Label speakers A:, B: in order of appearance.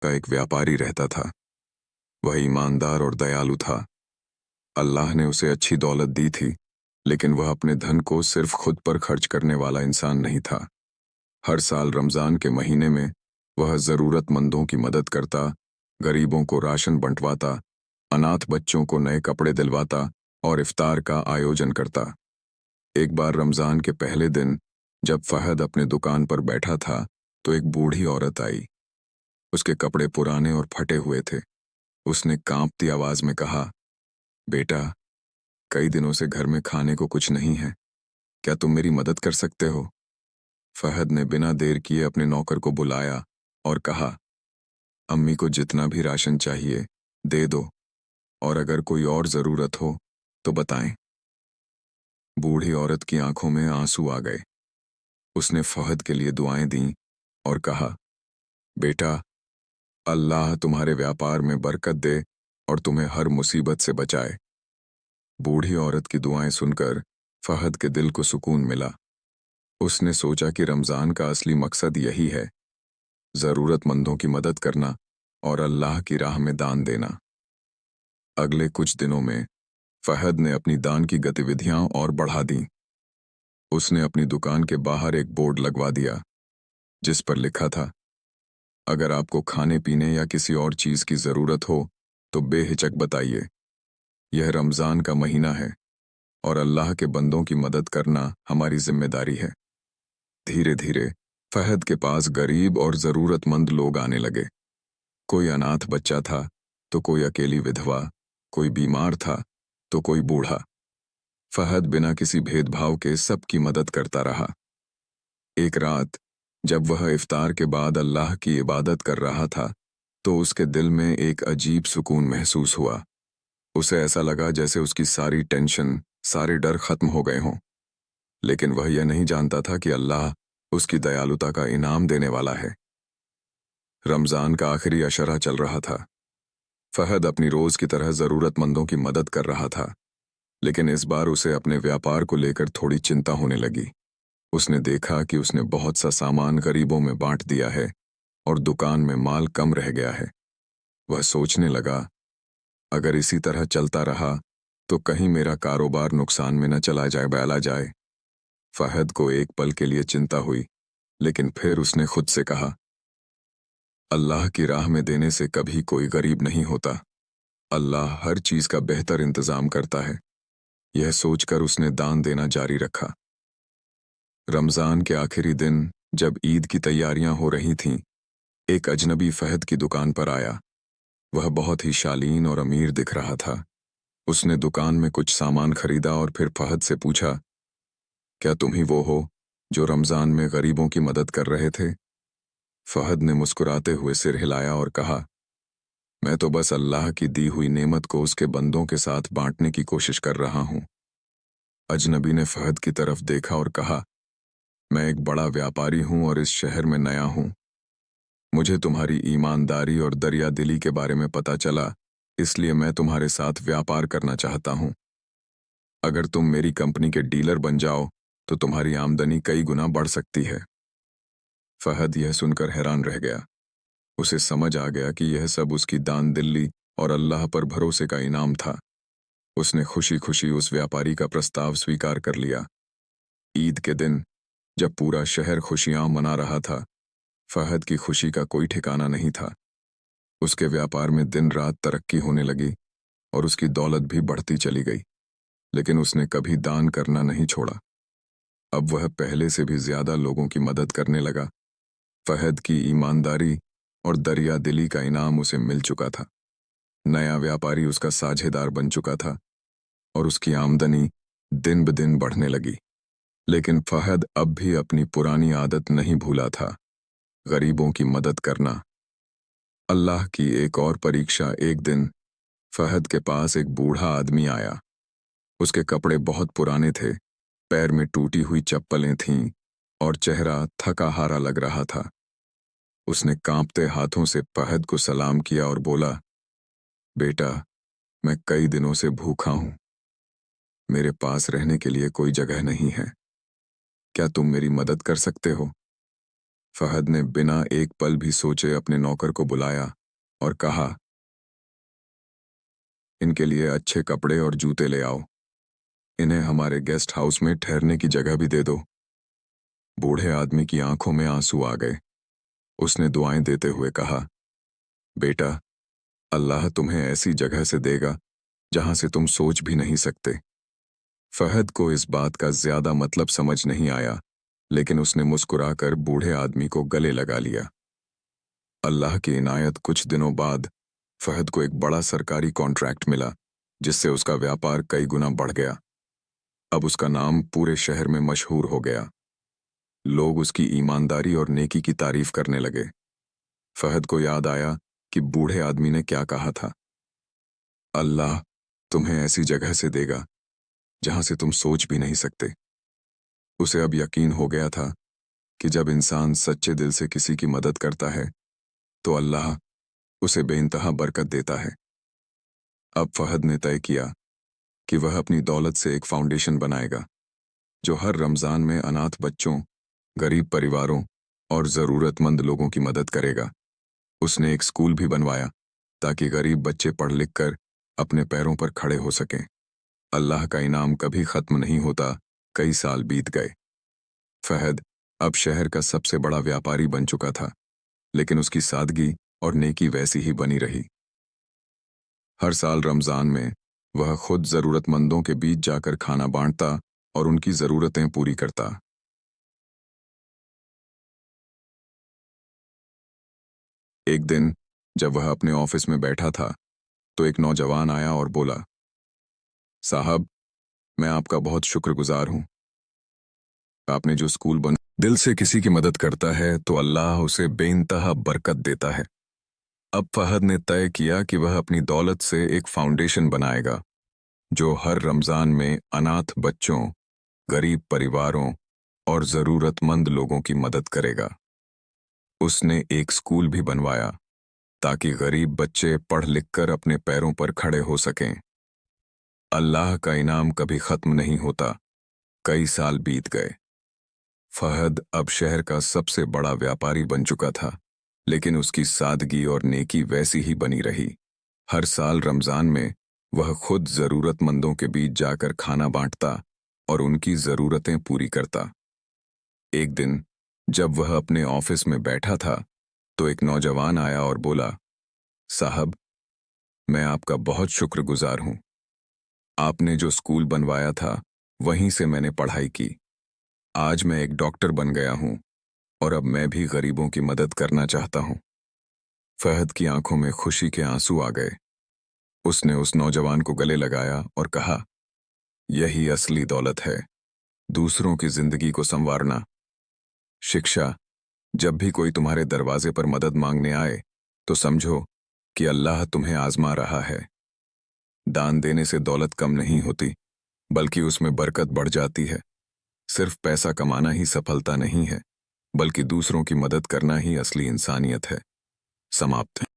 A: का एक व्यापारी रहता था। वह ईमानदार और दयालु था। अल्लाह ने उसे अच्छी दौलत दी थी, लेकिन वह अपने धन को सिर्फ खुद पर खर्च करने वाला इंसान नहीं था। हर साल रमज़ान के महीने में वह ज़रूरतमंदों की मदद करता, गरीबों को राशन बंटवाता, अनाथ बच्चों को नए कपड़े दिलवाता और इफ्तार का आयोजन करता। एक बार रमज़ान के पहले दिन जब फहद अपने दुकान पर बैठा था, तो एक बूढ़ी औरत आई। उसके कपड़े पुराने और फटे हुए थे। उसने कांपती आवाज में कहा, बेटा, कई दिनों से घर में खाने को कुछ नहीं है, क्या तुम मेरी मदद कर सकते हो? फहद ने बिना देर किए अपने नौकर को बुलाया और कहा, अम्मी को जितना भी राशन चाहिए दे दो, और अगर कोई और ज़रूरत हो तो बताएं। बूढ़ी औरत की आंखों में आंसू आ गए। उसने फहद के लिए दुआएं दी और कहा, बेटा, अल्लाह तुम्हारे व्यापार में बरकत दे और तुम्हें हर मुसीबत से बचाए। बूढ़ी औरत की दुआएं सुनकर फहद के दिल को सुकून मिला। उसने सोचा कि रमज़ान का असली मकसद यही है, ज़रूरतमंदों की मदद करना और अल्लाह की राह में दान देना। अगले कुछ दिनों में फहद ने अपनी दान की गतिविधियां और बढ़ा दी। उसने अपनी दुकान के बाहर एक बोर्ड लगवा दिया, जिस पर लिखा था, अगर आपको खाने पीने या किसी और चीज़ की ज़रूरत हो तो बेहिचक बताइए। यह रमज़ान का महीना है और अल्लाह के बंदों की मदद करना हमारी जिम्मेदारी है। धीरे धीरे फहद के पास गरीब और ज़रूरतमंद लोग आने लगे। कोई अनाथ बच्चा था तो कोई अकेली विधवा, कोई बीमार था तो कोई बूढ़ा। फहद बिना किसी भेदभाव के सबकी मदद करता रहा। एक रात जब वह इफ्तार के बाद अल्लाह की इबादत कर रहा था, तो उसके दिल में एक अजीब सुकून महसूस हुआ। उसे ऐसा लगा जैसे उसकी सारी टेंशन, सारे डर खत्म हो गए हों। लेकिन वह यह नहीं जानता था कि अल्लाह उसकी दयालुता का इनाम देने वाला है। रमज़ान का आखिरी अशरा चल रहा था। फहद अपनी रोज़ की तरह ज़रूरतमंदों की मदद कर रहा था, लेकिन इस बार उसे अपने व्यापार को लेकर थोड़ी चिंता होने लगी। उसने देखा कि उसने बहुत सा सामान गरीबों में बांट दिया है और दुकान में माल कम रह गया है। वह सोचने लगा, अगर इसी तरह चलता रहा तो कहीं मेरा कारोबार नुकसान में न चला जाए। फहद को एक पल के लिए चिंता हुई, लेकिन फिर उसने खुद से कहा, अल्लाह की राह में देने से कभी कोई गरीब नहीं होता। अल्लाह हर चीज़ का बेहतर इंतज़ाम करता है। यह सोचकर उसने दान देना जारी रखा। रमज़ान के आखिरी दिन जब ईद की तैयारियां हो रही थीं, एक अजनबी फहद की दुकान पर आया। वह बहुत ही शालीन और अमीर दिख रहा था। उसने दुकान में कुछ सामान खरीदा और फिर फहद से पूछा, क्या तुम ही वो हो जो रमज़ान में गरीबों की मदद कर रहे थे? फहद ने मुस्कुराते हुए सिर हिलाया और कहा, मैं तो बस अल्लाह की दी हुई नेमत को उसके बंदों के साथ बांटने की कोशिश कर रहा हूं। अजनबी ने फहद की तरफ देखा और कहा, मैं एक बड़ा व्यापारी हूं और इस शहर में नया हूं। मुझे तुम्हारी ईमानदारी और दरिया दिली के बारे में पता चला, इसलिए मैं तुम्हारे साथ व्यापार करना चाहता हूं। अगर तुम मेरी कंपनी के डीलर बन जाओ तो तुम्हारी आमदनी कई गुना बढ़ सकती है। फहद यह सुनकर हैरान रह गया। उसे समझ आ गया कि यह सब उसकी दान दिल्ली और अल्लाह पर भरोसे का इनाम था। उसने खुशी खुशी उस व्यापारी का प्रस्ताव स्वीकार कर लिया। ईद के दिन जब पूरा शहर खुशियां मना रहा था, फहद की खुशी का कोई ठिकाना नहीं था। उसके व्यापार में दिन रात तरक्की होने लगी और उसकी दौलत भी बढ़ती चली गई, लेकिन उसने कभी दान करना नहीं छोड़ा। अब वह पहले से भी ज्यादा लोगों की मदद करने लगा। फहद की ईमानदारी और दरिया दिली का इनाम उसे मिल चुका था। नया व्यापारी उसका साझेदार बन चुका था और उसकी आमदनी दिन ब दिन बढ़ने लगी। लेकिन फहद अब भी अपनी पुरानी आदत नहीं भूला था, गरीबों की मदद करना। अल्लाह की एक और परीक्षा। एक दिन फहद के पास एक बूढ़ा आदमी आया। उसके कपड़े बहुत पुराने थे, पैर में टूटी हुई चप्पलें थीं और चेहरा थका हारा लग रहा था। उसने कांपते हाथों से फहद को सलाम किया और बोला, बेटा, मैं कई दिनों से भूखा हूं। मेरे पास रहने के लिए कोई जगह नहीं है। क्या तुम मेरी मदद कर सकते हो? फहद ने बिना एक पल भी सोचे अपने नौकर को बुलाया और कहा, इनके लिए अच्छे कपड़े और जूते ले आओ। इन्हें हमारे गेस्ट हाउस में ठहरने की जगह भी दे दो। बूढ़े आदमी की आंखों में आंसू आ गए। उसने दुआएं देते हुए कहा, बेटा, अल्लाह तुम्हें ऐसी जगह से देगा जहां से तुम सोच भी नहीं सकते। फहद को इस बात का ज्यादा मतलब समझ नहीं आया, लेकिन उसने मुस्कुराकर बूढ़े आदमी को गले लगा लिया। अल्लाह की इनायत, कुछ दिनों बाद फहद को एक बड़ा सरकारी कॉन्ट्रैक्ट मिला, जिससे उसका व्यापार कई गुना बढ़ गया। अब उसका नाम पूरे शहर में मशहूर हो गया। लोग उसकी ईमानदारी और नेकी की तारीफ करने लगे। फहद को याद आया कि बूढ़े आदमी ने क्या कहा था, अल्लाह तुम्हें ऐसी जगह से देगा जहां से तुम सोच भी नहीं सकते। उसे अब यकीन हो गया था कि जब इंसान सच्चे दिल से किसी की मदद करता है तो अल्लाह उसे बेइंतहा बरकत देता है। अब फहद ने तय किया कि वह अपनी दौलत से एक फाउंडेशन बनाएगा जो हर रमज़ान में अनाथ बच्चों, गरीब परिवारों और ज़रूरतमंद लोगों की मदद करेगा। उसने एक स्कूल भी बनवाया ताकि गरीब बच्चे पढ़ लिख कर अपने पैरों पर खड़े हो सकें। अल्लाह का इनाम कभी ख़त्म नहीं होता। कई साल बीत गए। फहद अब शहर का सबसे बड़ा व्यापारी बन चुका था, लेकिन उसकी सादगी और नेकी वैसी ही बनी रही। हर साल रमज़ान में वह खुद ज़रूरतमंदों के बीच जाकर खाना बांटता और उनकी ज़रूरतें पूरी करता। एक दिन जब वह अपने ऑफिस में बैठा था तो एक नौजवान आया और बोला, साहब, मैं आपका बहुत शुक्रगुजार हूं। आपने जो स्कूल बन दिल से किसी की मदद करता है तो अल्लाह उसे बेइंतहा बरकत देता है। अब फहद ने तय किया कि वह अपनी दौलत से एक फाउंडेशन बनाएगा जो हर रमज़ान में अनाथ बच्चों, गरीब परिवारों और ज़रूरतमंद लोगों की मदद करेगा। उसने एक स्कूल भी बनवाया ताकि गरीब बच्चे पढ़ लिख कर अपने पैरों पर खड़े हो सकें। अल्लाह का इनाम कभी ख़त्म नहीं होता। कई साल बीत गए। फहद अब शहर का सबसे बड़ा व्यापारी बन चुका था, लेकिन उसकी सादगी और नेकी वैसी ही बनी रही। हर साल रमज़ान में वह खुद ज़रूरतमंदों के बीच जाकर खाना बांटता और उनकी ज़रूरतें पूरी करता। एक दिन जब वह अपने ऑफिस में बैठा था तो एक नौजवान आया और बोला, साहब, मैं आपका बहुत शुक्रगुजार हूं। आपने जो स्कूल बनवाया था वहीं से मैंने पढ़ाई की। आज मैं एक डॉक्टर बन गया हूं और अब मैं भी गरीबों की मदद करना चाहता हूं। फहद की आंखों में खुशी के आंसू आ गए। उसने उस नौजवान को गले लगाया और कहा, यही असली दौलत है, दूसरों की जिंदगी को संवारना। शिक्षा, जब भी कोई तुम्हारे दरवाजे पर मदद मांगने आए तो समझो कि अल्लाह तुम्हें आजमा रहा है। दान देने से दौलत कम नहीं होती, बल्कि उसमें बरकत बढ़ जाती है। सिर्फ पैसा कमाना ही सफलता नहीं है, बल्कि दूसरों की मदद करना ही असली इंसानियत है। समाप्त है।